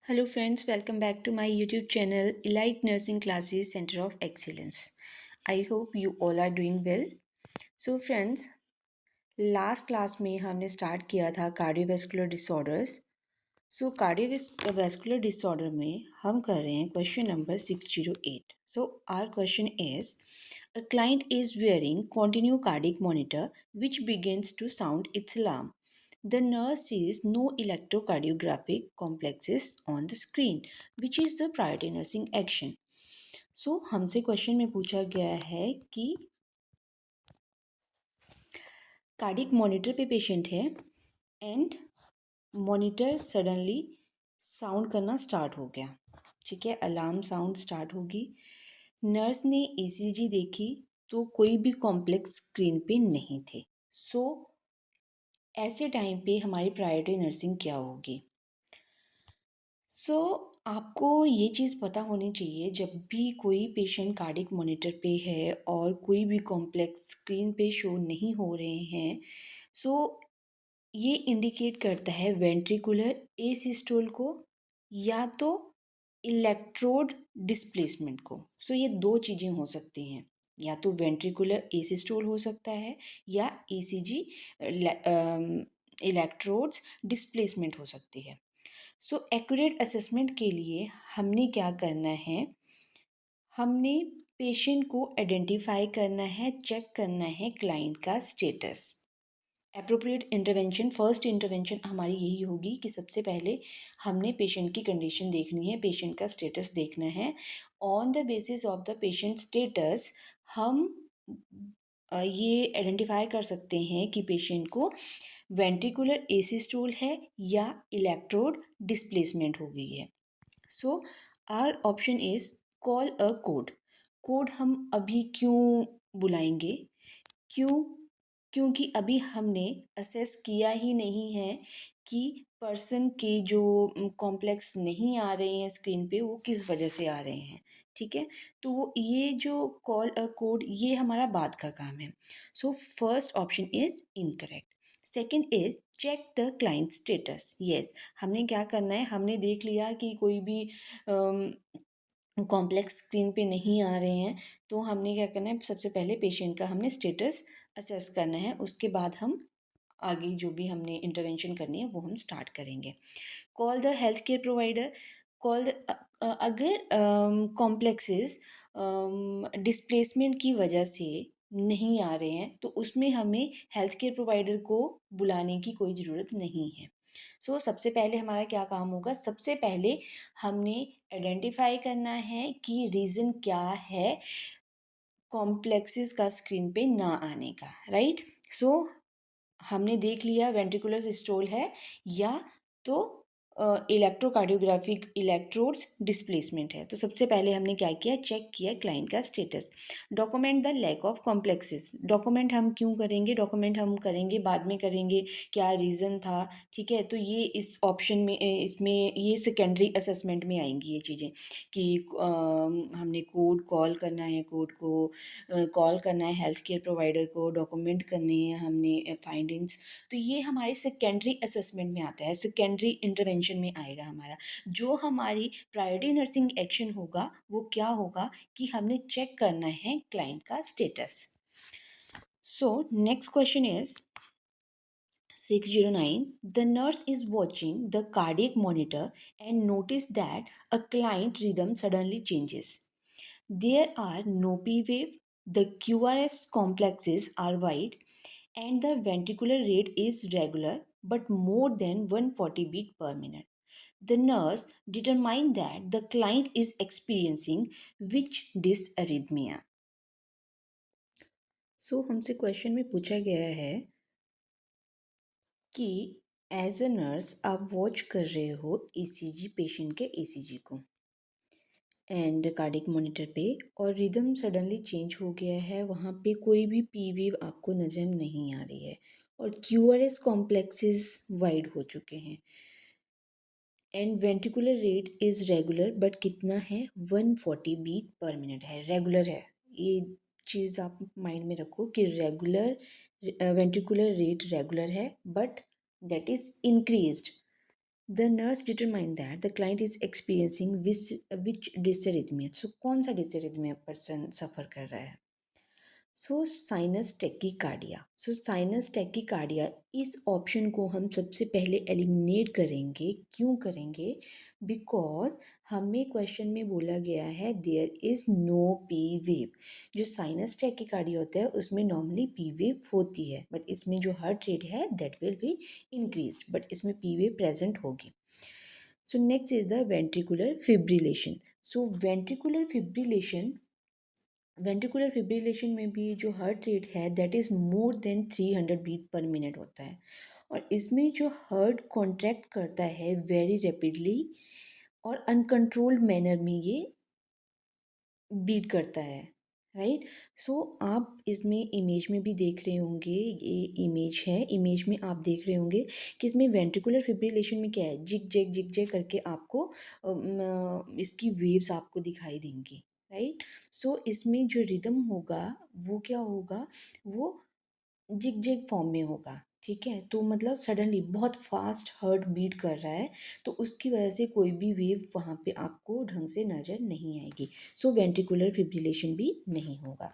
Hello friends, welcome back to my YouTube channel Elite Nursing Classes Center of Excellence. I hope you all are doing well. So friends, last class में हमने start किया था cardiovascular disorders. So cardiovascular disorder में हम कर रहे हैं question number 608. So our question is a client is wearing continue cardiac monitor which begins to sound its alarm. The nurse sees no electrocardiographic complexes on the screen, which is the priority nursing action. So हमसे question में पूछा गया है कि cardiac monitor पे patient है and monitor suddenly sound करना start हो गया. ठीक है, अलार्म साउंड स्टार्ट होगी. नर्स ने ईसीजी देखी तो कोई भी कॉम्प्लेक्स स्क्रीन पे नहीं थे. सो ऐसे टाइम पे हमारी प्रायोरिटी नर्सिंग क्या होगी? सो आपको ये चीज़ पता होनी चाहिए, जब भी कोई पेशेंट कार्डिक मॉनिटर पे है और कोई भी कॉम्प्लेक्स स्क्रीन पे शो नहीं हो रहे हैं, सो ये इंडिकेट करता है वेंट्रिकुलर एसिस्टोल को या तो इलेक्ट्रोड डिस्प्लेसमेंट को. सो ये दो चीज़ें हो सकती हैं, या तो वेंट्रिकुलर एसिस्टोल हो सकता है या ईसीजी इलेक्ट्रोड्स डिस्प्लेसमेंट हो सकती है. सो एक्यूरेट असेसमेंट के लिए हमने क्या करना है, हमने पेशेंट को आइडेंटिफाई करना है, चेक करना है क्लाइंट का status. Appropriate intervention, first intervention हमारी यही होगी कि सबसे पहले हमने पेशेंट की कंडीशन देखनी है, पेशेंट का स्टेटस देखना है. On the basis of the patient status हम ये आइडेंटिफाई कर सकते हैं कि पेशेंट को वेंट्रिकुलर एसिस्टोल है या इलेक्ट्रोड डिस्प्लेसमेंट हो गई है. So our option is call a code. Code हम अभी क्यों बुलाएंगे? क्यों? क्योंकि अभी हमने असेस किया ही नहीं है कि पर्सन के जो कॉम्प्लेक्स नहीं आ रहे हैं स्क्रीन पे वो किस वजह से आ रहे हैं. ठीक है, तो ये जो कॉल अ कोड ये हमारा बाद का काम है. So first option is incorrect. Second is check the client status. Yes, हमने क्या करना है, हमने देख लिया कि कोई भी कॉम्प्लेक्स स्क्रीन पे नहीं आ रहे हैं, तो हमने क्या करना है, सबसे पहले पेशेंट का हमने स्टेटस असेस करना है. उसके बाद हम आगे जो भी हमने इंटरवेंशन करनी है वो हम स्टार्ट करेंगे. Call the health care provider. Call अगर कॉम्प्लेक्सेस डिस्प्लेसमेंट की वजह से नहीं आ रहे हैं तो उसमें हमें हेल्थ केयर प्रोवाइडर को बुलाने की कोई ज़रूरत नहीं है. सो सबसे पहले हमारा क्या काम होगा, सबसे पहले हमने आइडेंटिफाई करना है कि रीज़न क्या है कॉम्प्लेक्सेस का स्क्रीन पे ना आने का. राइट. सो हमने देख लिया वेंट्रिकुलर सिस्टोल है या तो इलेक्ट्रोकार्डियोग्राफिक इलेक्ट्रोड्स डिस्प्लेसमेंट है. तो सबसे पहले हमने क्या किया, चेक किया क्लाइंट का status. Document the lack of complexes. Document हम क्यों करेंगे, डॉक्यूमेंट हम करेंगे बाद में करेंगे, क्या रीज़न था. ठीक है, तो ये इस ऑप्शन में इसमें ये सेकेंडरी असेसमेंट में आएंगी ये चीज़ें कि हमने कोड कॉल करना है, कोड को कॉल करना है हेल्थ केयर प्रोवाइडर को, डॉक्यूमेंट करने हैं हमने फाइंडिंग्स. तो ये हमारे सेकेंडरी असेसमेंट में आता है, सेकेंडरी इंटरवेंशन में आएगा हमारा. जो हमारी प्रायोरिटी नर्सिंग एक्शन होगा वो क्या होगा कि हमने चेक करना है क्लाइंट का status. So next question is 609. The nurse is watching the cardiac monitor and notice that a client rhythm suddenly changes. There are no P wave, the QRS complexes are wide, and the ventricular rate is regular but more than 140 beat per minute. The nurse determined that the client is experiencing which dysarrhythmia. So हमसे question में पूछा गया है कि as a nurse आप watch कर रहे हो ईसीजी पेशेंट के ईसीजी को एंड कार्डिक मॉनिटर पे, और रिदम सडनली चेंज हो गया है, वहाँ पे कोई भी पी वेव आपको नज़र नहीं आ रही है और क्यूआरएस कॉम्प्लेक्सेस वाइड हो चुके हैं and ventricular rate is regular but कितना है, 140 बीट पर मिनट है, रेगुलर है. ये चीज़ आप माइंड में रखो कि रेगुलर वेंट्रिकुलर रेट रेगुलर है but that is increased the nurse determine that the client is experiencing which dysrhythmia. So कौन सा डिसरिथमिया पर्सन सफ़र कर रहा है? So sinus tachycardia. So sinus tachycardia, इस ऑप्शन को हम सबसे पहले एलिमिनेट करेंगे। क्यों करेंगे? बिकॉज हमें क्वेश्चन में बोला गया है there is no P wave. जो साइनस टेकिकार्डिया होता है उसमें नॉर्मली पी वेव होती है, बट इसमें जो हार्ट रेट है that will be increase, but इसमें पी वेव प्रेजेंट होगी। So next is the ventricular fibrillation. So ventricular fibrillation में भी जो हार्ट रेट है that is more than 300 beat per minute होता है, और इसमें जो हार्ट कॉन्ट्रैक्ट करता है वेरी रैपिडली और अनकंट्रोल्ड मैनर में ये बीट करता है, राइट। सो आप इसमें इमेज में भी देख रहे होंगे, ये इमेज है, इमेज में आप देख रहे होंगे कि इसमें वेंट्रिकुलर फिब्रिलेशन में क्या है, जिग जैग करके आपको इसकी वेव्स आपको दिखाई देंगी, राइट। सो इसमें जो रिदम होगा वो क्या होगा, वो जिग जैग फॉर्म में होगा, ठीक है। तो मतलब सडनली बहुत फास्ट हार्ट बीट कर रहा है, तो उसकी वजह से कोई भी वेव वहाँ पे आपको ढंग से नज़र नहीं आएगी। सो वेंट्रिकुलर फिब्रिलेशन भी नहीं होगा।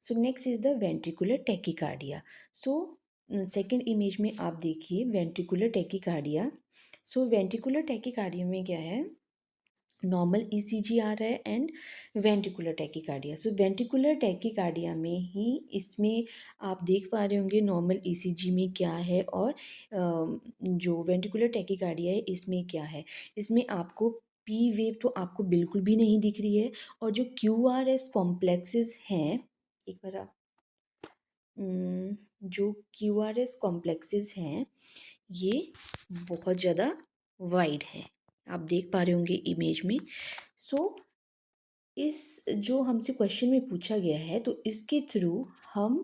So next is the ventricular tachycardia. So second image में आप देखिए वेंट्रिकुलर टेकिकार्डिया। सो वेंट्रिकुलर टेकिकार्डिया में क्या है, नॉर्मल ईसीजी आ रहा है and ventricular tachycardia. So ventricular tachycardia में ही इसमें आप देख पा रहे होंगे नॉर्मल ईसीजी में क्या है, और जो वेंट्रिकुलर टैकीकार्डिया है इसमें क्या है। इसमें आपको पी वेव तो आपको बिल्कुल भी नहीं दिख रही है, और जो क्यू आर एस कॉम्प्लेक्सेस हैं, एक बार आप जो क्यू आर एस कॉम्प्लेक्सेस हैं ये बहुत ज़्यादा वाइड है, आप देख पा रहे होंगे इमेज में। सो इस जो हमसे क्वेश्चन में पूछा गया है, तो इसके थ्रू हमें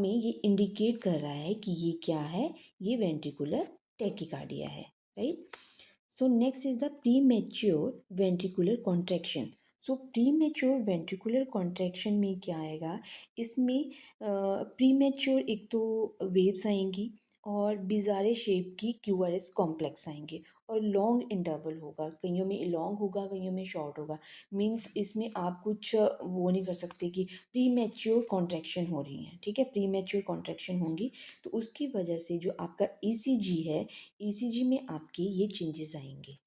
ये इंडिकेट कर रहा है कि ये क्या है, ये वेंट्रिकुलर टैकीकार्डिया है, right. So next is the pre mature ventricular contraction. So pre mature ventricular contraction में क्या आएगा, इसमें प्री मैच्योर एक तो वेव्स आएंगी, और बिजारे शेप की क्यूआरएस कॉम्प्लेक्स आएंगे, और लॉन्ग इंटरवल होगा, कईयों में लॉन्ग होगा कईयों में शॉर्ट होगा। मीन्स इसमें आप कुछ वो नहीं कर सकते कि प्री मैच्योर कॉन्ट्रैक्शन हो रही हैं, ठीक है, प्री मैच्योर कॉन्ट्रैक्शन होंगी, तो उसकी वजह से जो आपका ईसीजी है, ईसीजी में आपके ये चेंजेस आएंगे,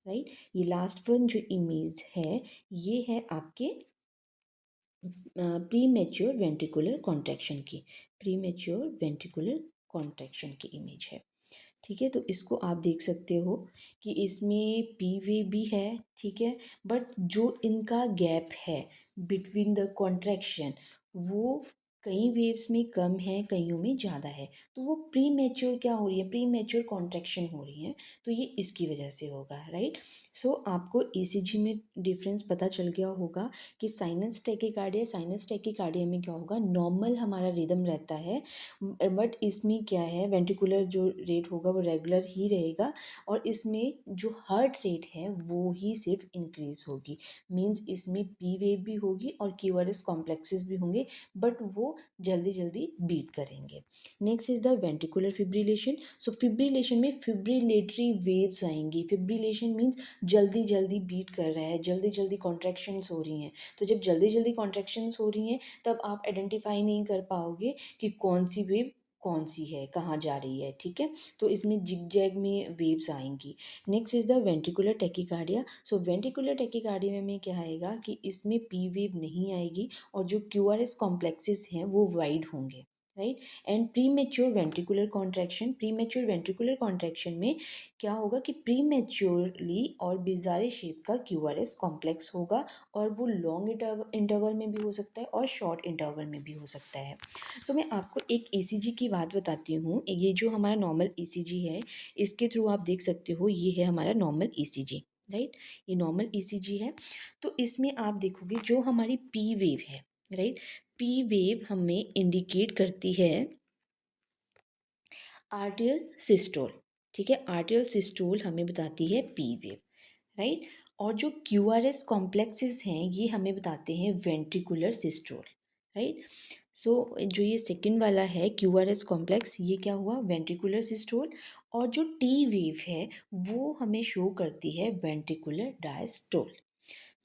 राइट। ये लास्ट वन जो इमेज है ये है आपके प्री मैच्योर वेंट्रिकुलर कॉन्ट्रैक्शन की, प्री मैच्योर वेंट्रिकुलर कॉन्ट्रैक्शन की इमेज है, ठीक है। तो इसको आप देख सकते हो कि इसमें पी वे भी है, ठीक है, बट जो इनका गैप है बिटवीन द कॉन्ट्रैक्शन वो कई वेव्स में कम है कईयों में ज़्यादा है, तो वो प्री मैच्योर क्या हो रही है, प्री मैच्योर कॉन्ट्रैक्शन हो रही है, तो ये इसकी वजह से होगा, राइट। सो आपको ईसीजी में डिफरेंस पता चल गया होगा कि साइनस टेकिकार्डिया में क्या होगा, नॉर्मल हमारा रिदम रहता है, बट इसमें क्या है, वेंट्रिकुलर जो रेट होगा वो रेगुलर ही रहेगा, और इसमें जो हार्ट रेट है वो ही सिर्फ इंक्रीज होगी। मीन्स इसमें पी वेव भी होगी और क्यूआरएस कॉम्प्लेक्सेस भी होंगे, बट वो जल्दी जल्दी बीट करेंगे। Next is the ventricular fibrillation. So fibrillation में फिब्रिलेटरी वेव्स आएंगी। फिब्रिलेशन मीन्स जल्दी जल्दी बीट कर रहा है, जल्दी जल्दी कॉन्ट्रैक्शंस हो रही हैं, तो जब जल्दी जल्दी कॉन्ट्रैक्शंस हो रही हैं तब आप आइडेंटिफाई नहीं कर पाओगे कि कौन सी वेव कौन सी है, कहाँ जा रही है, ठीक है। तो इसमें जिग जैग में वेव्स आएंगी। Next is the ventricular tachycardia. So ventricular tachycardia में क्या आएगा कि इसमें पी वेव नहीं आएगी, और जो क्यूआरएस कॉम्प्लेक्सेस हैं वो वाइड होंगे, right. And premature ventricular contraction, pre mature ventricular contraction में क्या होगा कि प्री मेच्योरली और बिजारे शेप का क्यूआरएस कॉम्प्लेक्स होगा, और वो लॉन्ग इंटरवल में भी हो सकता है और शॉर्ट इंटरवल में भी हो सकता है। सो मैं आपको एक ईसीजी की बात बताती हूँ। ये जो हमारा नॉर्मल ईसीजी है, इसके थ्रू आप देख सकते हो ये है हमारा नॉर्मल ईसीजी, राइट। ये नॉर्मल ईसीजी है। तो इसमें आप देखोगे जो हमारी पी वेव है, राइट, पी वेव हमें इंडिकेट करती है आर्टियल सिस्टोल, ठीक है, आर्टियल सिस्टोल हमें बताती है पी वेव, राइट। और जो क्यूआरएस कॉम्प्लेक्सेस हैं ये हमें बताते हैं वेंट्रिकुलर सिस्टोल, राइट। सो जो ये सेकंड वाला है QRS कॉम्प्लेक्स, ये क्या हुआ, वेंट्रिकुलर सिस्टोल। और जो टी वेव है वो हमें शो करती है वेंट्रिकुलर डायस्टोल।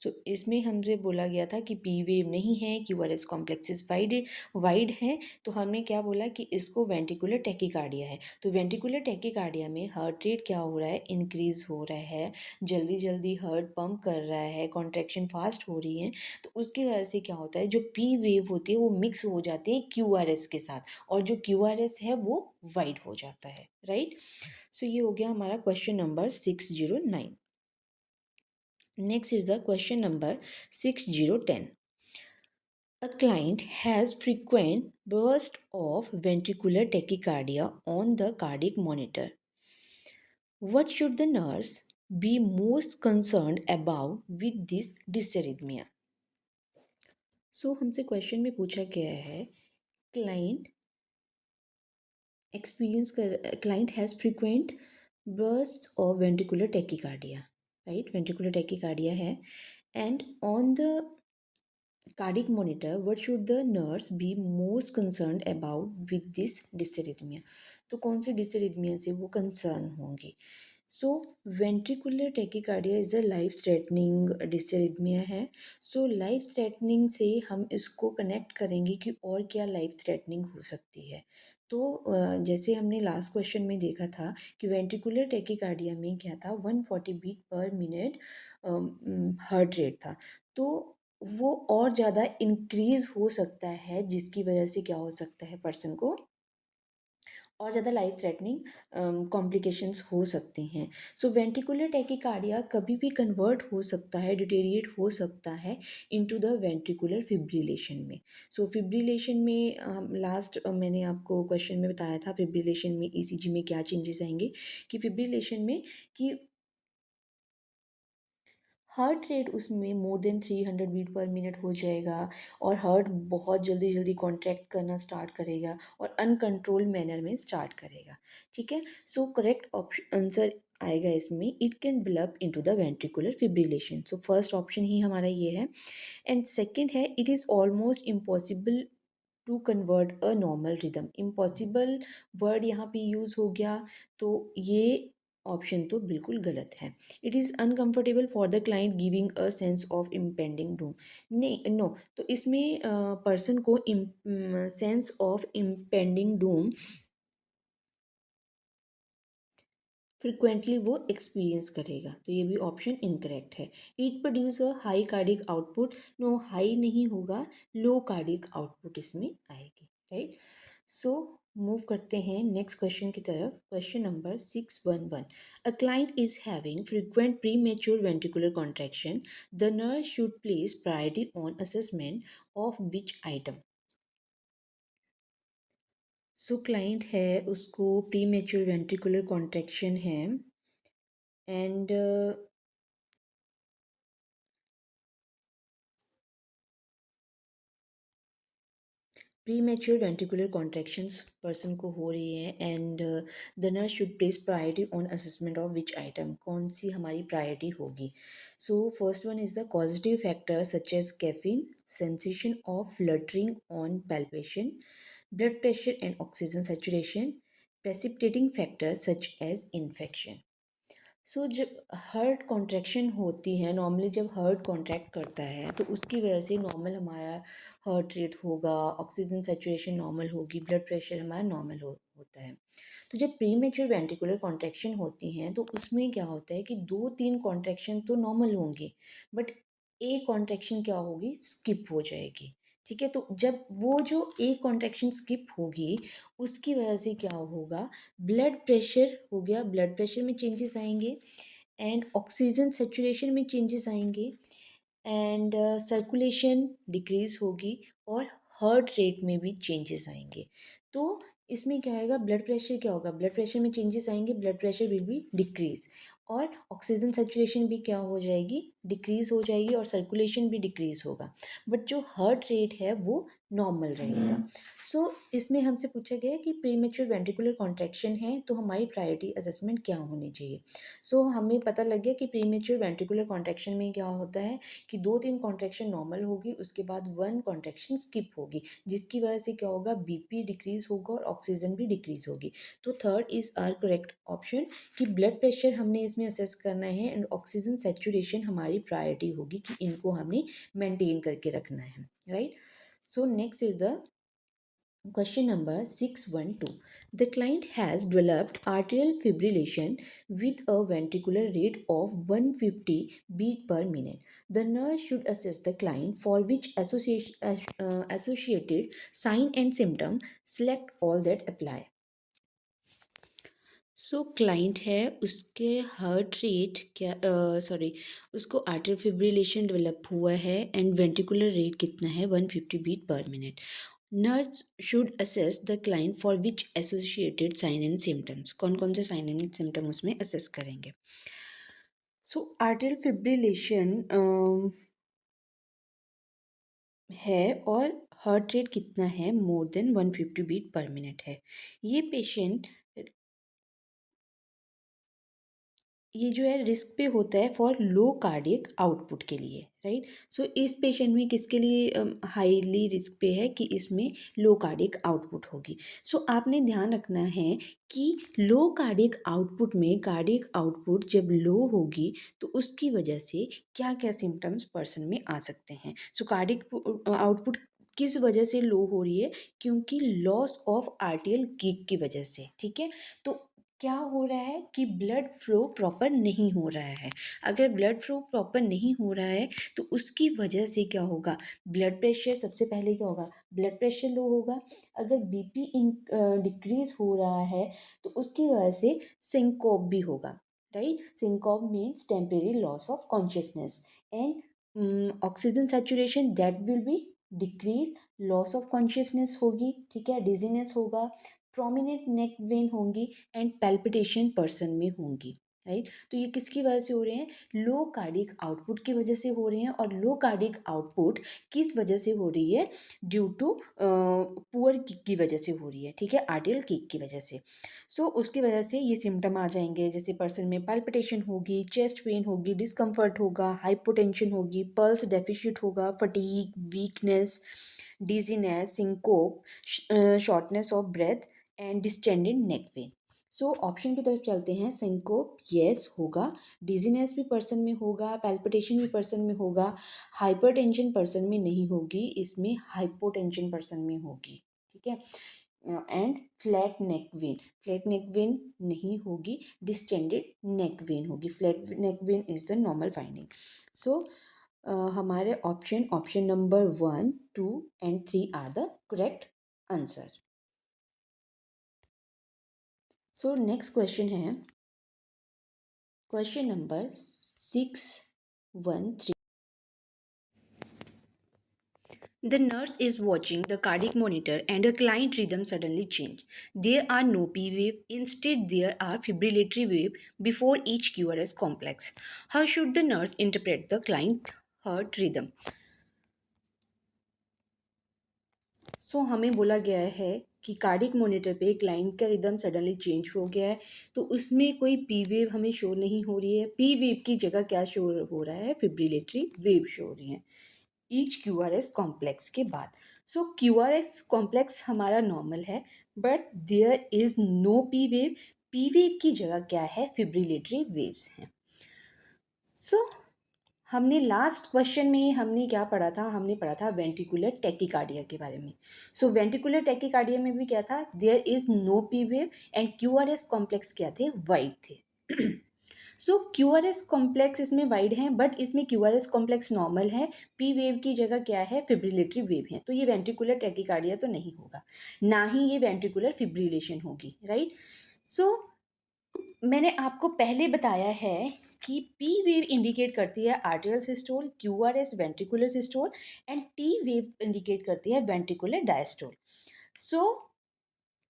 सो इसमें हमसे बोला गया था कि पी वेव नहीं है, QRS कॉम्प्लेक्सेस वाइड है, तो हमने क्या बोला कि इसको वेंट्रिकुलर टैकीकार्डिया है। तो वेंट्रिकुलर टैकीकार्डिया में हार्ट रेट क्या हो रहा है, इंक्रीज हो रहा है, जल्दी जल्दी हार्ट पंप कर रहा है, कॉन्ट्रैक्शन फास्ट हो रही है। तो उसकी वजह से क्या होता है, जो पी वेव होती है वो मिक्स हो जाती है QRS के साथ, और जो QRS है वो वाइड हो जाता है, राइट। सो ये हो गया हमारा question number 609। Next is the question number 6010. A client has frequent burst of ventricular tachycardia on the cardiac monitor. What should the nurse be most concerned about with this dysarrhythmia? So हमसे question में पूछा गया है, client client has frequent bursts of ventricular tachycardia, right? Ventricular tachycardia है, and on the cardiac monitor, what should the nurse be most concerned about with this dysarrhythmia? तो कौन सी डिसरिथमिया से वो कंसर्न होंगी? So ventricular tachycardia is a life threatening dysrhythmia है। So life threatening से हम इसको कनेक्ट करेंगे कि और क्या लाइफ थ्रेटनिंग हो सकती है। तो जैसे हमने लास्ट क्वेश्चन में देखा था कि वेंट्रिकुलर टेकिकार्डिया में क्या था, 140 beat per minute heart rate था। तो वो और ज़्यादा इंक्रीज़ हो सकता है, जिसकी वजह से क्या हो सकता है, पर्सन को और ज़्यादा लाइफ थ्रेटनिंग कॉम्प्लिकेशंस हो सकती हैं। सो वेंट्रिकुलर टैकीकार्डिया कभी भी कन्वर्ट हो सकता है, डिटेरिएट हो सकता है इनटू द वेंट्रिकुलर फिब्रिलेशन में। सो फिब्रिलेशन में लास्ट मैंने आपको क्वेश्चन में बताया था, फिब्रिलेशन में ECG में क्या चेंजेस आएंगे, कि फिब्रिलेशन में कि हार्ट रेट उसमें more than 300 beat per minute हो जाएगा, और हार्ट बहुत जल्दी जल्दी कॉन्ट्रैक्ट करना स्टार्ट करेगा और अनकंट्रोल मैनर में स्टार्ट करेगा, ठीक है। सो करेक्ट ऑप्शन आंसर आएगा इसमें, it can develop into the ventricular fibrillation. So first option ही हमारा ये है। एंड सेकंड है, it is almost impossible to convert a normal rhythm. Impossible word यहाँ पे यूज़ हो गया, तो ये ऑप्शन तो बिल्कुल गलत है। It is uncomfortable for the client giving a sense of impending doom. नहीं, नो, तो इसमें पर्सन को sense of impending doom frequently वो एक्सपीरियंस करेगा, तो ये भी ऑप्शन इनकरेक्ट है। It produce a high cardiac output, no, high नहीं होगा, लो कार्डिक आउटपुट इसमें आएगी, राइट। सो मूव करते हैं नेक्स्ट क्वेश्चन की तरफ। Question number 611। A client is having frequent premature ventricular contraction, the nurse should place priority on assessment of which item. So client है, उसको प्री मेच्योर वेंट्रिकुलर कॉन्ट्रैक्शन है, and premature ventricular contractions person को हो रही है, and the nurse should place priority on assessment of which item. कौन सी हमारी प्रायोरिटी होगी? So first one is the causative factor such as caffeine, sensation of fluttering on palpation, blood pressure and oxygen saturation, precipitating factor such as infection. So जब heart contraction होती है, normally जब heart contract करता है तो उसकी वजह से नॉर्मल हमारा हार्ट रेट होगा, ऑक्सीजन सेचुरेशन नॉर्मल होगी, ब्लड प्रेशर हमारा नॉर्मल होता है। तो जब प्री मेच्योर वेंट्रिकुलर कॉन्ट्रैक्शन होती हैं तो उसमें क्या होता है कि 2-3 कॉन्ट्रैक्शन तो नॉर्मल होंगे, बट एक कॉन्ट्रैक्शन क्या होगी, स्किप हो जाएगी, ठीक है। तो जब वो जो एक कॉन्ट्रैक्शन स्किप होगी, उसकी वजह से क्या होगा, ब्लड प्रेशर हो गया, ब्लड प्रेशर में चेंजेस आएंगे, एंड ऑक्सीजन सेचुरेशन में चेंजेस आएंगे, एंड सर्कुलेशन डिक्रीज होगी, और हार्ट रेट में भी चेंजेस आएंगे। तो इसमें क्या आएगा, ब्लड प्रेशर क्या होगा, ब्लड प्रेशर में चेंजेस आएंगे, blood pressure will be decrease, और ऑक्सीजन सैचुरेशन भी क्या हो जाएगी, डिक्रीज़ हो जाएगी और सर्कुलेशन भी डिक्रीज़ होगा, बट जो हार्ट रेट है वो नॉर्मल रहेगा। सो इसमें हमसे पूछा गया है कि प्रीमेच्योर वेंट्रिकुलर कॉन्ट्रैक्शन है तो हमारी प्रायोरिटी असेसमेंट क्या होनी चाहिए। सो हमें पता लग गया कि प्रीमेच्योर वेंट्रिकुलर कॉन्ट्रैक्शन में क्या होता है कि 2-3 कॉन्ट्रैक्शन नॉर्मल होगी, उसके बाद 1 कॉन्ट्रैक्शन स्किप होगी, जिसकी वजह से क्या होगा, बीपी डिक्रीज़ होगा और ऑक्सीजन भी डिक्रीज़ होगी। तो third is our correct option कि ब्लड प्रेशर हमने इसमें असेस करना है एंड ऑक्सीजन सैचुरेशन हमारी प्रायोरिटी होगी कि इनको हमने मेंटेन करके रखना है, right. So next is the question number 612. The client has developed atrial fibrillation with a ventricular rate of 150 beat per minute. The nurse should assess the client for which associated sign and symptom. Select all that apply. So client है, उसके heart rate क्या, sorry, उसको आर्टियल fibrillation develop हुआ है and ventricular rate कितना है, 150 beat per minute. Nurse should assess the client for which associated sign and symptoms. कौन कौन से साइन एंड सिम्टम उसमें असेस करेंगे. सो आर्टियल फिब्रिलेशन है और हार्ट रेट कितना है, more than 150 beat per minute है. ये पेशेंट, ये जो है रिस्क पे होता है फॉर लो कार्डियक आउटपुट के लिए, राइट. सो इस पेशेंट में किसके लिए हाईली रिस्क पे है कि इसमें लो कार्डियक आउटपुट होगी. सो आपने ध्यान रखना है कि लो कार्डियक आउटपुट में, कार्डियक आउटपुट जब लो होगी तो उसकी वजह से क्या क्या सिम्टम्स पर्सन में आ सकते हैं. सो कार्डियक आउटपुट किस वजह से लो हो रही है, क्योंकि लॉस ऑफ आर्टियल किक की वजह से, ठीक है. तो क्या हो रहा है कि ब्लड फ्लो प्रॉपर नहीं हो रहा है. अगर ब्लड फ्लो प्रॉपर नहीं हो रहा है तो उसकी वजह से क्या होगा, ब्लड प्रेशर, सबसे पहले क्या होगा, ब्लड प्रेशर लो होगा. अगर बीपी डिक्रीज हो रहा है तो उसकी वजह से सिंकोप भी होगा, right. Syncope means temporary loss of consciousness and oxygen saturation that will be decrease, loss of consciousness होगी, ठीक है, डिजीनेस होगा, प्रोमिनेंट नेक वेन होंगी एंड पैल्पिटेशन पर्सन में होंगी, राइट. तो ये किसकी वजह से हो रहे हैं, लो कार्डिक आउटपुट की वजह से हो रहे हैं. और लो कार्डिक आउटपुट किस वजह से हो रही है, ड्यू टू पुअर किक की वजह से हो रही है, ठीक है, आर्टियल किक की वजह से. सो उसकी वजह से ये सिम्टम आ जाएंगे, जैसे पर्सन में पैल्पिटेशन होगी, चेस्ट पेन होगी, डिस्कम्फर्ट होगा, हाइपोटेंशन होगी, पल्स डेफिशिट होगा, fatigue, weakness, dizziness, syncope, shortness of breath and distended neck vein. So option की तरफ चलते हैं. सिंकोप यस होगा, डिजीनेस भी पर्सन में होगा, पैल्पिटेशन भी पर्सन में होगा, हाइपरटेंशन पर्सन में नहीं होगी, इसमें हाइपोटेंशन पर्सन में होगी, ठीक है. And flat neck vein, flat neck vein नहीं होगी, डिस्टेंडेड नेक वेन होगी. Flat neck vein is the normal finding. So हमारे option number 1, 2 and 3 are the correct answer. So next question है question number 613. The nurse is watching the cardiac monitor and a client rhythm suddenly change. There are no P wave, instead there are fibrillatory wave before each QRS complex. How should the nurse interpret the client heart rhythm? सो हमें बोला गया है कि cardiac monitor पे client का rhythm suddenly change हो गया है, तो उसमें कोई पी वेव हमें शो नहीं हो रही है. पी वेव की जगह क्या शो हो रहा है, फिब्रिलेटरी वेव शो हो रही है each Q R S complex के बाद. So Q R S complex हमारा नॉर्मल है, but there is no P wave. P wave की जगह क्या है, फिब्रिलेटरी वेव्स हैं. सो हमने लास्ट क्वेश्चन में हमने क्या पढ़ा था, हमने पढ़ा था वेंट्रिकुलर टैकीकार्डिया के बारे में. सो वेंट्रिकुलर टैकीकार्डिया में भी क्या था, there is no P wave and QRS complex क्या थे, वाइड थे. सो क्यूआरएस कॉम्प्लेक्स इसमें वाइड है, बट इसमें क्यूआरएस कॉम्प्लेक्स नॉर्मल है. पी वेव की जगह क्या है, फिब्रिलेटरी वेव है. तो ये वेंट्रिकुलर टैकीकार्डिया तो नहीं होगा, ना ही ये वेंट्रिकुलर फिब्रिलेशन होगी, राइट. सो मैंने आपको पहले बताया है कि पी वेव इंडिकेट करती है arterial systole, Q R S ventricular systole and T wave indicate करती है वेंट्रिकुलर डायस्टोल. सो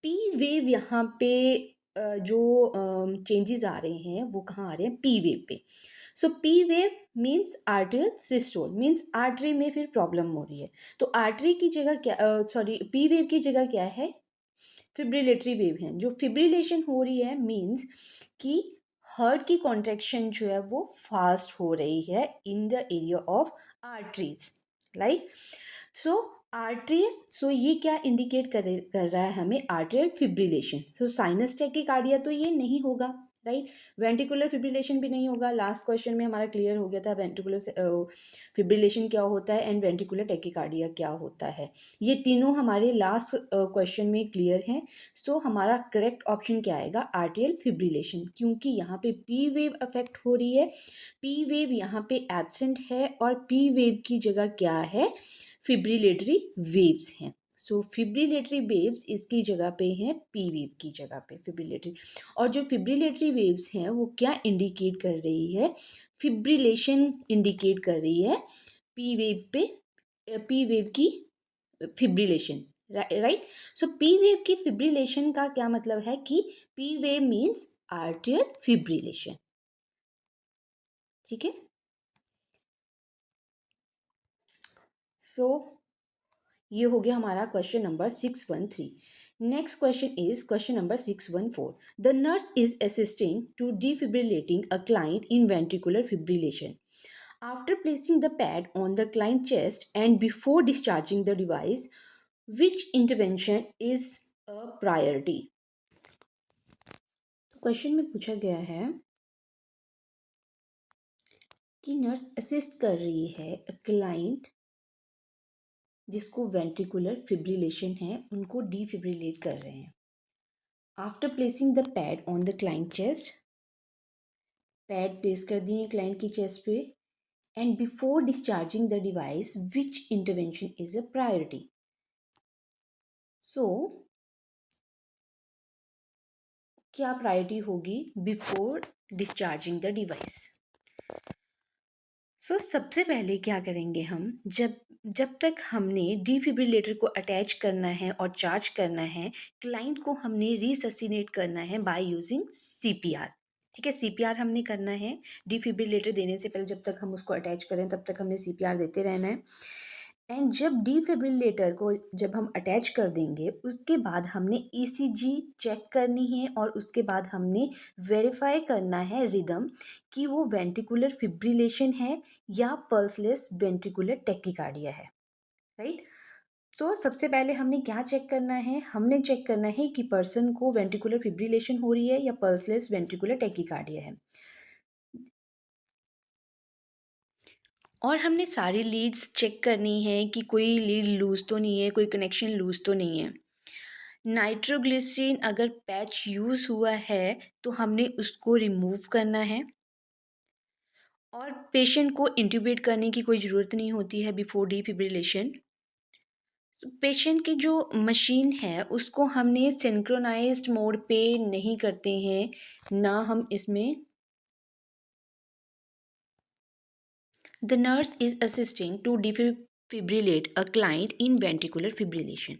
पी वेव यहाँ पे जो चेंजेस आ रहे हैं वो कहाँ आ रहे हैं, पी वेव पे। So P wave means arterial systole, means artery में फिर प्रॉब्लम हो रही है। तो आर्टरी की जगह क्या, सॉरी, पी वेव की जगह क्या है, फिब्रिलेटरी वेव है। जो फिब्रिलेशन हो रही है मीन्स कि हार्ट की कॉन्ट्रैक्शन जो है वो फास्ट हो रही है in the area of arteries, like so artery. So ये क्या इंडिकेट कर रहा है हमें, arterial fibrillation. So sinus tachycardia तो ये नहीं होगा, राइट। वेंट्रिकुलर फिब्रिलेशन भी नहीं होगा। लास्ट क्वेश्चन में हमारा क्लियर हो गया था वेंट्रिकुलर फिब्रिलेशन क्या होता है एंड वेंट्रिकुलर टैकीकार्डिया क्या होता है। ये तीनों हमारे लास्ट क्वेश्चन में क्लियर हैं। सो हमारा करेक्ट ऑप्शन क्या आएगा, आर्टरियल फिब्रिलेशन, क्योंकि यहाँ पे पी वेव अफेक्ट हो रही है। पी वेव यहाँ पे एब्सेंट है और पी वेव की जगह क्या है, फिब्रिलेटरी वेव्स हैं। सो फिब्रिलेटरी वेव्स इसकी जगह पे हैं, पी वेव की जगह पे फिब्रिलेटरी। और जो फिब्रिलेटरी वेव्स हैं वो क्या इंडिकेट कर रही है, फिब्रिलेशन इंडिकेट कर रही है पी वेव पे, पी वेव की fibrillation, right. So P wave की फिब्रिलेशन का क्या मतलब है कि P wave means arterial fibrillation, ठीक है। सो ये हो गया हमारा question number 613। Next question is question number 614। The nurse is assisting to defibrillating a client in ventricular fibrillation. After placing the pad on the client chest and before discharging the device, which intervention is a priority? तो question में पूछा गया है कि nurse assist कर रही है client जिसको वेंट्रिकुलर फिब्रिलेशन है, उनको डिफिब्रिलेट कर रहे हैं। After placing the pad on the client chest, pad place कर दिए क्लाइंट की चेस्ट पे, and before discharging the device, which intervention is a priority. So क्या प्रायोरिटी होगी before discharging the device. So सबसे पहले क्या करेंगे हम, जब तक हमने डिफिब्रिलेटर को अटैच करना है और चार्ज करना है, क्लाइंट को हमने रिससिनेट करना है बाय यूजिंग सीपीआर, ठीक है। सीपीआर हमने करना है डिफिब्रिलेटर देने से पहले, जब तक हम उसको अटैच करें तब तक हमने सीपीआर देते रहना है। एंड जब डिफिब्रिलेटर को जब हम अटैच कर देंगे उसके बाद हमने ईसीजी चेक करनी है और उसके बाद हमने वेरीफाई करना है रिदम कि वो वेंट्रिकुलर फिब्रिलेशन है या पल्सलेस वेंट्रिकुलर टैकीकार्डिया है, राइट। तो सबसे पहले हमने क्या चेक करना है, हमने चेक करना है कि पर्सन को वेंट्रिकुलर फिब्रिलेशन हो रही है या पल्सलेस वेंट्रिकुलर टैकीकार्डिया है। और हमने सारी लीड्स चेक करनी है कि कोई लीड लूज़ तो नहीं है, कोई कनेक्शन लूज़ तो नहीं है। नाइट्रोग्लिसरीन अगर पैच यूज़ हुआ है तो हमने उसको रिमूव करना है और पेशेंट को इंट्यूबेट करने की कोई ज़रूरत नहीं होती है बिफोर डिफिब्रिलेशन। पेशेंट की जो मशीन है उसको हमने सिंक्रोनाइज्ड मोड पे नहीं करते हैं, ना हम इसमें। The nurse is assisting to defibrillate a client in ventricular fibrillation.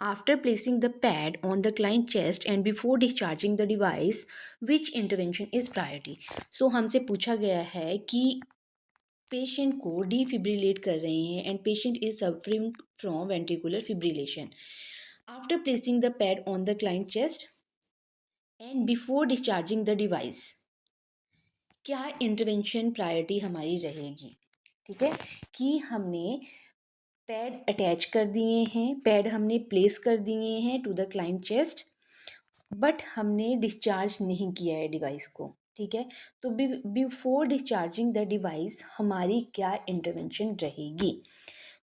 After placing the pad on the client chest and before discharging the device, which intervention is priority? So हमसे पूछा गया है कि पेशेंट को डिफिब्रिलेट कर रहे हैं and patient is suffering from ventricular fibrillation. After placing the pad on the client chest and before discharging the device, क्या इंटरवेंशन प्रायोरिटी हमारी रहेगी, ठीक है। कि हमने पैड अटैच कर दिए हैं, पैड हमने प्लेस कर दिए हैं to the client chest, but हमने डिस्चार्ज नहीं किया है डिवाइस को, ठीक है। तो बिफोर डिस्चार्जिंग द डिवाइस हमारी क्या इंटरवेंशन रहेगी।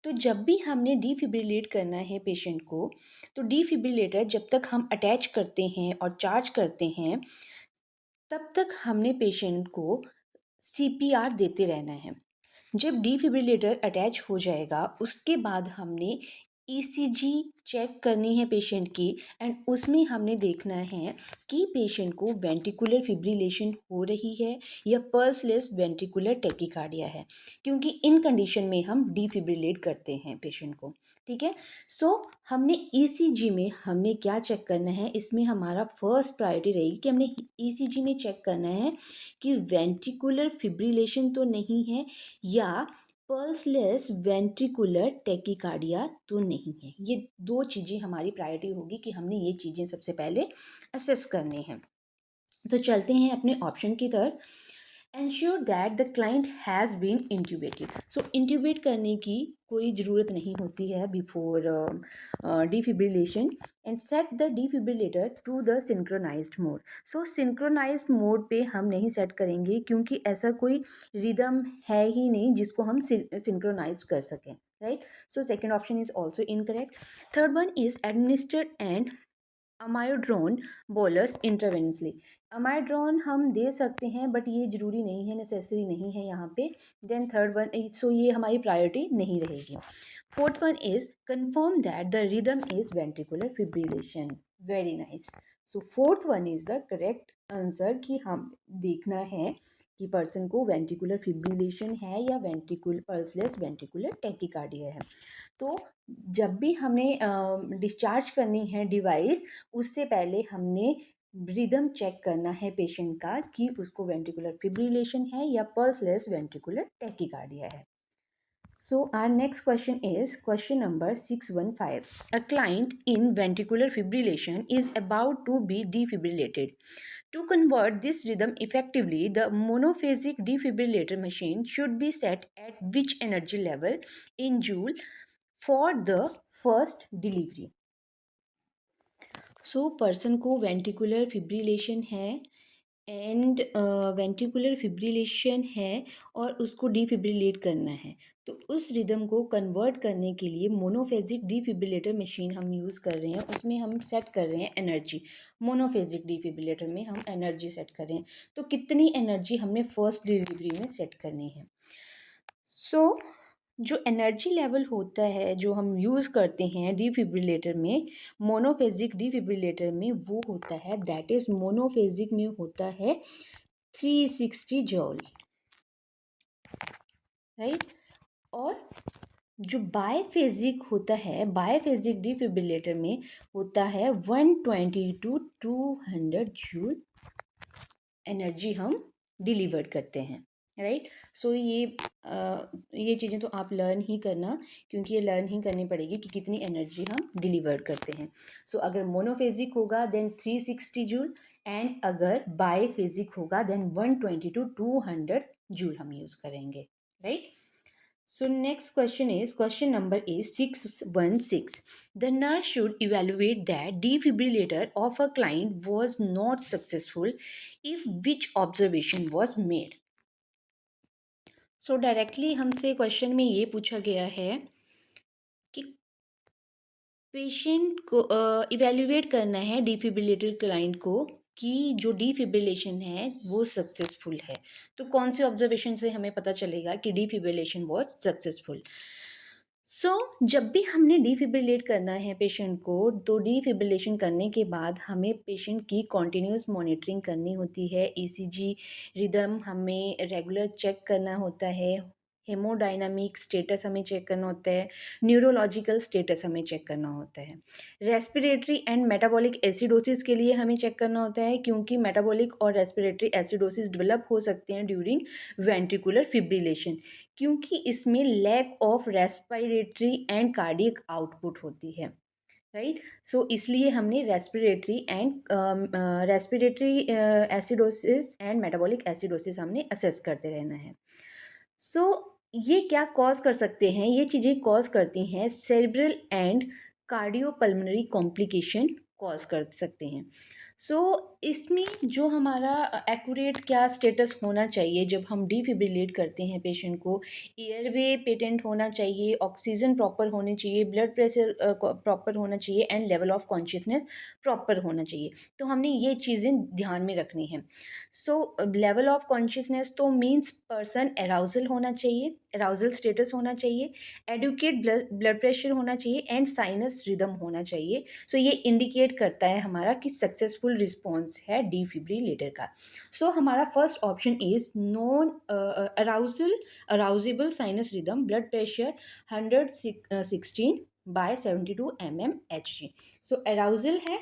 तो जब भी हमने डिफिब्रिलेट करना है पेशेंट को, तो डिफिब्रिलेटर जब तक हम अटैच करते हैं और चार्ज करते हैं तब तक हमने पेशेंट को सीपीआर देते रहना है। जब डिफिब्रिलेटर अटैच हो जाएगा उसके बाद हमने ईसीजी चेक करनी है पेशेंट की एंड उसमें हमने देखना है कि पेशेंट को वेंट्रिकुलर फिब्रिलेशन हो रही है या पल्सलेस वेंट्रिकुलर टैकीकार्डिया है, क्योंकि इन कंडीशन में हम डिफिब्रिलेट करते हैं पेशेंट को। ठीक है, सो हमने ईसीजी में हमने क्या चेक करना है, इसमें हमारा फर्स्ट प्रायोरिटी रहेगी कि हमने ईसीजी में चेक करना है कि वेंट्रिकुलर फिब्रिलेशन तो नहीं है या पल्सलेस वेंट्रिकुलर टैकीकार्डिया तो नहीं है। ये दो चीज़ें हमारी प्रायोरिटी होगी कि हमने ये चीज़ें सबसे पहले असेस करनी हैं। तो चलते हैं अपने ऑप्शन की तरफ। Ensure that the client has been intubated. So intubate करने की कोई ज़रूरत नहीं होती है before defibrillation and set the defibrillator to the synchronized mode. So synchronized mode पे हम नहीं सेट करेंगे क्योंकि ऐसा कोई रिदम है ही नहीं जिसको हम सिंक्रोनाइज कर सकें, right. So second option is also incorrect. Third one is administered and amiodarone bolus intravenously. Amiodarone हम दे सकते हैं बट ये ज़रूरी नहीं है, नेसेसरी नहीं है यहाँ पे। देन थर्ड वन, सो ये हमारी प्रायोरिटी नहीं रहेगी। Fourth one is confirm that the rhythm is ventricular fibrillation. Very nice. So fourth one is the correct answer कि हम देखना है कि पर्सन को वेंट्रिकुलर फिब्रिलेशन है या पल्सलेस वेंट्रिकुलर टैकीकार्डिया है। तो जब भी हमें डिस्चार्ज करनी है डिवाइस, उससे पहले हमने रिदम चेक करना है पेशेंट का कि उसको वेंट्रिकुलर फिब्रिलेशन है या पल्सलेस वेंट्रिकुलर टैकीकार्डिया है। So our next question is question number 615. A client in ventricular fibrillation is about to be defibrillated. To convert this rhythm effectively, the monophasic defibrillator machine should be set at which energy level in joule for the first delivery? So person को ventricular fibrillation है and ventricular fibrillation है और उसको डिफिब्रिलेट करना है। तो उस rhythm को कन्वर्ट करने के लिए मोनोफेजिक डिफिब्रिलेटर मशीन हम यूज़ कर रहे हैं, उसमें हम सेट कर रहे हैं एनर्जी। मोनोफेजिक डिफिब्रिलेटर में हम एनर्जी सेट कर रहे हैं। तो कितनी एनर्जी हमने फर्स्ट डिलीवरी में सेट करनी है। सो जो एनर्जी लेवल होता है जो हम यूज़ करते हैं डिफिब्रिलेटर में, मोनोफेजिक डिफिब्रिलेटर में, वो होता है दैट इज़ मोनोफेजिक में होता है 360 जॉल, राइट। और जो बायफेजिक होता है, बायफेजिक डिफिब्रिलेटर में होता है 120 टू 200 जूल एनर्जी हम डिलीवर करते हैं, राइट। सो ये चीज़ें तो आप लर्न ही करना, क्योंकि ये लर्न ही करनी पड़ेगी कि कितनी एनर्जी हम डिलीवर करते हैं। सो अगर मोनोफेजिक होगा देन 360 जूल एंड अगर बायफेजिक होगा देन 120 टू 200 जूल हम यूज़ करेंगे, right. So next question is, question number is 616. The nurse should evaluate that defibrillator of a client was not successful if which observation was made. So directly हमसे question में ये पूछा गया है कि patient को इवेल्युएट करना है डिफिब्रिलेटर क्लाइंट को कि जो डिफिब्रिलेशन है वो सक्सेसफुल है। तो कौन से ऑब्जर्वेशन से हमें पता चलेगा कि डिफिब्रिलेशन वॉज सक्सेसफुल। सो जब भी हमने डिफिब्रिलेट करना है पेशेंट को, तो डिफिब्रिलेशन करने के बाद हमें पेशेंट की कॉन्टिन्यूस मॉनिटरिंग करनी होती है। ईसीजी रिदम हमें रेगुलर चेक करना होता है, हेमोडायनामिक स्टेटस हमें चेक करना होता है, न्यूरोलॉजिकल स्टेटस हमें चेक करना होता है। रेस्पिरेटरी एंड मेटाबॉलिक एसिडोसिस के लिए हमें चेक करना होता है, क्योंकि मेटाबॉलिक और रेस्पिरेटरी एसिडोसिस डेवलप हो सकते हैं ड्यूरिंग वेंट्रिकुलर फिब्रिलेशन, क्योंकि इसमें lack of respiratory and cardiac output होती है, राइट। सो इसलिए हमने respiratory acidosis and metabolic acidosis हमने असेस करते रहना है। सो ये क्या कॉज कर सकते हैं, ये चीज़ें कॉज करती हैं cerebral and cardiopulmonary complication cause कर सकते हैं। सो इसमें जो हमारा एक्यूरेट क्या स्टेटस होना चाहिए जब हम डिफिब्रिलेट करते हैं पेशेंट को, एयरवे पेटेंट होना चाहिए, ऑक्सीजन प्रॉपर होनी चाहिए, ब्लड प्रेशर प्रॉपर होना चाहिए and level of consciousness proper होना चाहिए। तो हमने ये चीज़ें ध्यान में रखनी है। सो लेवल ऑफ कॉन्शियसनेस तो मीन्स पर्सन अराउजल होना चाहिए, अराउजल स्टेटस होना चाहिए, एडुकेट ब्लड प्रेशर होना चाहिए एंड साइनस रिदम होना चाहिए। सो ये इंडिकेट करता है हमारा कि सक्सेसफुल रिस्पॉन्स है डिफिब्रिलेटर का। सो हमारा first option is non arousal arousable sinus rhythm, blood pressure 116 by 72 mmHg। So arousal है,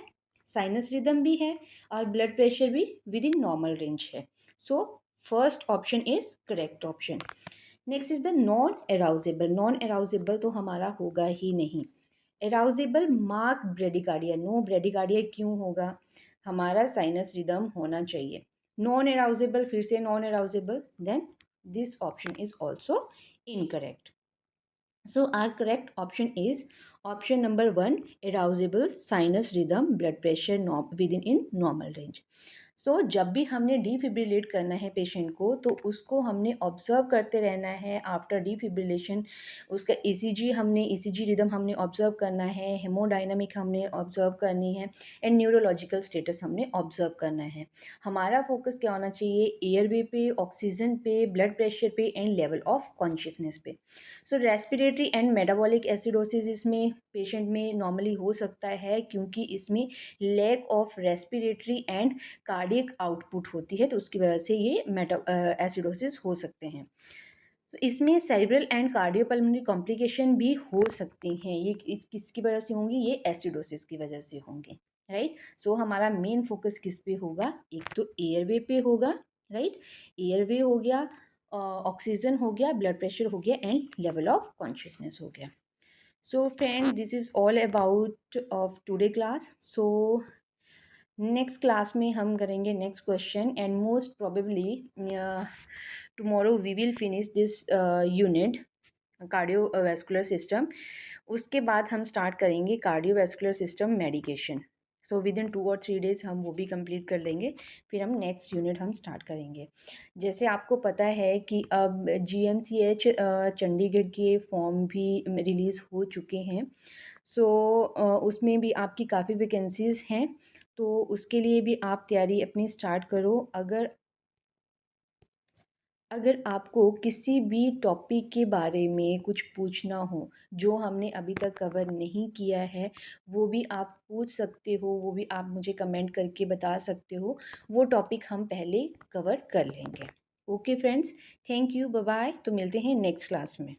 साइनस रिदम भी है और ब्लड प्रेशर भी विद इन नॉर्मल रेंज है। So first option is correct option. Next is the non arousable. Non arousable तो हमारा होगा ही नहीं। Arousable mark bradycardia, no bradycardia क्यों होगा, हमारा साइनस रिदम होना चाहिए। नॉन अराउजेबल, फिर से non arousable, then this option is also incorrect. So our correct option is option number 1, arousable sinus rhythm, blood pressure within in normal range. सो जब भी हमने डिफिब्रिलेट करना है पेशेंट को तो उसको हमने ऑब्जर्व करते रहना है आफ्टर डिफिब्रिलेशन। उसका ईसीजी हमने ईसीजी रिदम हमने ऑब्जर्व करना है, हेमोडायनामिक हमने ऑब्जर्व करनी है एंड न्यूरोलॉजिकल स्टेटस हमने ऑब्जर्व करना है। हमारा फोकस क्या होना चाहिए, एयरवे पे, ऑक्सीजन पे, ब्लड प्रेशर पे एंड लेवल ऑफ कॉन्शियसनेस पे। So respiratory and metabolic acidosis इसमें पेशेंट में नॉर्मली हो सकता है क्योंकि इसमें lack of respiratory and cardiac output होती है, तो उसकी वजह से ये एसिडोसिस हो सकते हैं। तो इसमें सेरिब्रल एंड कार्डियोपल्मोनरी कॉम्प्लिकेशन भी हो सकती हैं। ये इस किसकी वजह से होंगी, ये एसिडोसिस की वजह से होंगे, राइट। सो हमारा मेन फोकस किस पे होगा, एक तो एयरवे पे होगा, राइट। एयरवे हो गया, ऑक्सीजन हो गया, ब्लड प्रेशर हो गया एंड लेवल ऑफ कॉन्शियसनेस हो गया। So friend, this is all about of today class. So next class में हम करेंगे next question and most probably tomorrow we will finish this unit cardiovascular system. उसके बाद हम स्टार्ट करेंगे cardiovascular system medication. So within 2 और 3 days हम वो भी कंप्लीट कर लेंगे, फिर हम नेक्स्ट यूनिट हम स्टार्ट करेंगे। जैसे आपको पता है कि अब GMCH चंडीगढ़ के फॉर्म भी रिलीज़ हो चुके हैं। सो उसमें भी आपकी काफ़ी वैकेंसीज़ हैं, तो उसके लिए भी आप तैयारी अपनी स्टार्ट करो। अगर अगर आपको किसी भी टॉपिक के बारे में कुछ पूछना हो जो हमने अभी तक कवर नहीं किया है, वो भी आप पूछ सकते हो, वो भी आप मुझे कमेंट करके बता सकते हो। वो टॉपिक हम पहले कवर कर लेंगे। Okay friends, thank you, bye bye. तो मिलते हैं नेक्स्ट क्लास में।